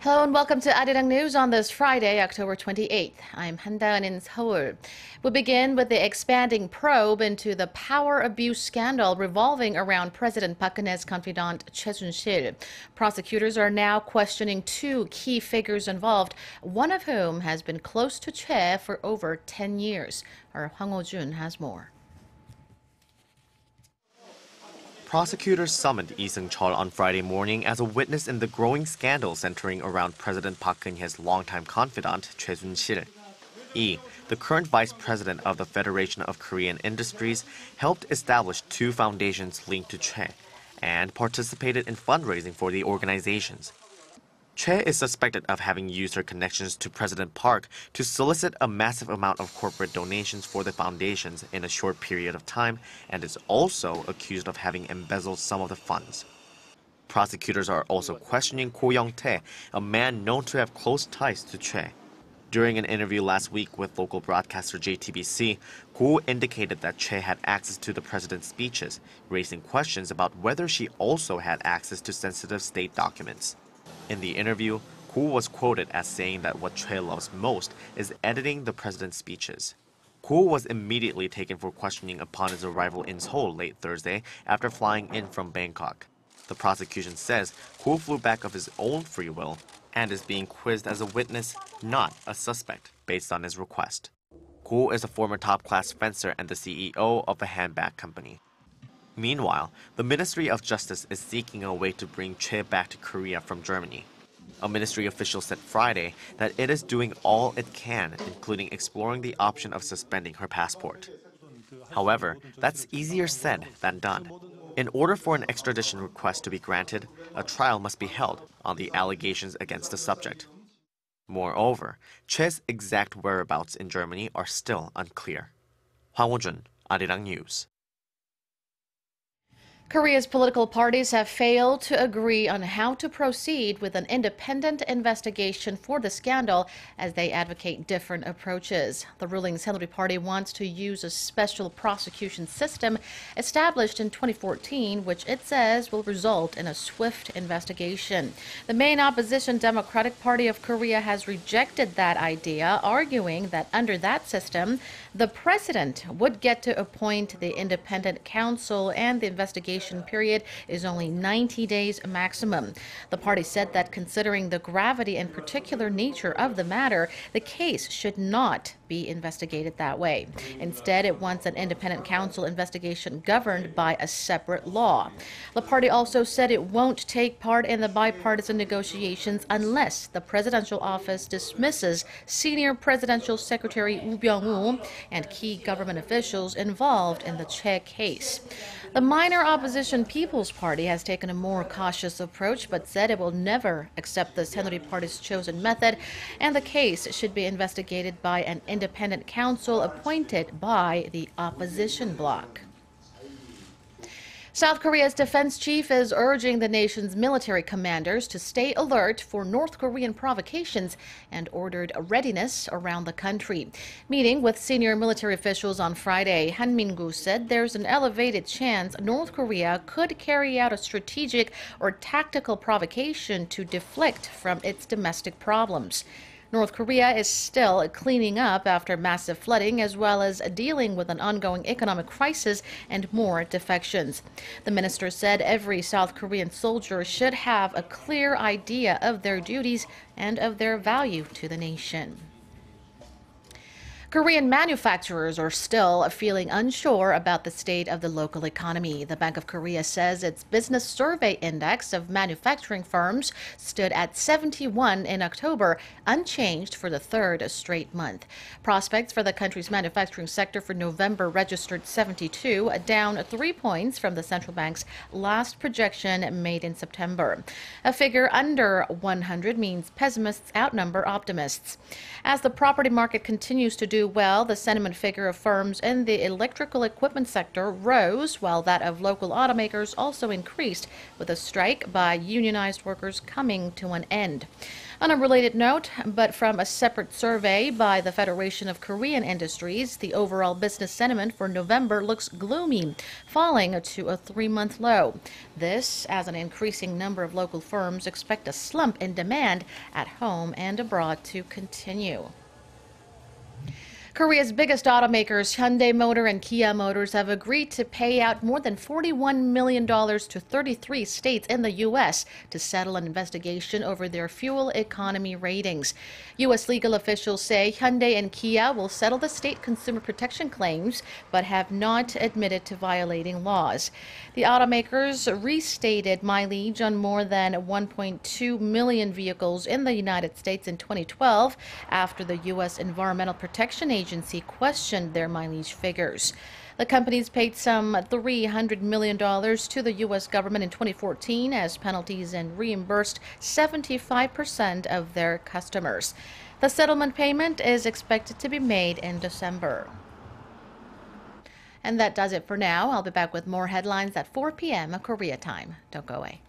Hello and welcome to ARIRANG News on this Friday, October 28th. I'm Hyundai in Seoul. We begin with the expanding probe into the power abuse scandal revolving around President Park Geun-hye's confidant Choi Soon-sil. Prosecutors are now questioning two key figures involved, one of whom has been close to Choi for over 10 years. Our Hwang Ho-jun has more. Prosecutors summoned Lee Seung-chul on Friday morning as a witness in the growing scandal centering around President Park Geun-hye's longtime confidant, Choi Soon-sil. Lee, the current vice president of the Federation of Korean Industries, helped establish two foundations linked to Choi and participated in fundraising for the organizations. Choi is suspected of having used her connections to President Park to solicit a massive amount of corporate donations for the foundations in a short period of time and is also accused of having embezzled some of the funds. Prosecutors are also questioning Ko Young-tae, a man known to have close ties to Choi. During an interview last week with local broadcaster JTBC, Ko indicated that Choi had access to the president's speeches, raising questions about whether she also had access to sensitive state documents. In the interview, Ko was quoted as saying that what Choi loves most is editing the president's speeches. Ko was immediately taken for questioning upon his arrival in Seoul late Thursday after flying in from Bangkok. The prosecution says Ko flew back of his own free will and is being quizzed as a witness, not a suspect, based on his request. Ko is a former top-class fencer and the CEO of a handbag company. Meanwhile, the Ministry of Justice is seeking a way to bring Choi back to Korea from Germany. A ministry official said Friday that it is doing all it can, including exploring the option of suspending her passport. However, that's easier said than done. In order for an extradition request to be granted, a trial must be held on the allegations against the subject. Moreover, Choi's exact whereabouts in Germany are still unclear. Hwang Ho-jun, ARIRANG News. Korea's political parties have failed to agree on how to proceed with an independent investigation for the scandal as they advocate different approaches. The ruling Saenuri Party wants to use a special prosecution system established in 2014, which it says will result in a swift investigation. The main opposition Democratic Party of Korea has rejected that idea, arguing that under that system, the president would get to appoint the independent counsel and the investigation period is only 90 days maximum. The party said that considering the gravity and particular nature of the matter, the case should not be investigated that way. Instead, it wants an independent counsel investigation governed by a separate law. The party also said it won't take part in the bipartisan negotiations unless the presidential office dismisses senior presidential secretary Woo Byung-woo and key government officials involved in the Choi case. The minor opposition People's Party has taken a more cautious approach but said it will never accept the Saenuri Party's chosen method, and the case should be investigated by an independent counsel appointed by the opposition bloc. South Korea's defense chief is urging the nation's military commanders to stay alert for North Korean provocations and ordered readiness around the country. Meeting with senior military officials on Friday, Han Min-gu said there's an elevated chance North Korea could carry out a strategic or tactical provocation to deflect from its domestic problems. North Korea is still cleaning up after massive flooding as well as dealing with an ongoing economic crisis and more defections. The minister said every South Korean soldier should have a clear idea of their duties and of their value to the nation. Korean manufacturers are still feeling unsure about the state of the local economy. The Bank of Korea says its business survey index of manufacturing firms stood at 71 in October, unchanged for the third straight month. Prospects for the country's manufacturing sector for November registered 72, down 3 points from the central bank's last projection made in September. A figure under 100 means pessimists outnumber optimists. As the property market continues to do do well. The sentiment figure of firms in the electrical equipment sector rose, while that of local automakers also increased, with a strike by unionized workers coming to an end. On a related note, but from a separate survey by the Federation of Korean Industries, the overall business sentiment for November looks gloomy, falling to a 3-month low. This, as an increasing number of local firms expect a slump in demand at home and abroad to continue. Korea's biggest automakers, Hyundai Motor and Kia Motors, have agreed to pay out more than $41 million to 33 states in the U.S. to settle an investigation over their fuel economy ratings. U.S. legal officials say Hyundai and Kia will settle the state consumer protection claims, but have not admitted to violating laws. The automakers restated mileage on more than 1.2 million vehicles in the United States in 2012 after the U.S. Environmental Protection Agency questioned their mileage figures. The companies paid some $300 million to the U.S. government in 2014 as penalties and reimbursed 75% of their customers. The settlement payment is expected to be made in December. And that does it for now. I'll be back with more headlines at 4 p.m. Korea time. Don't go away.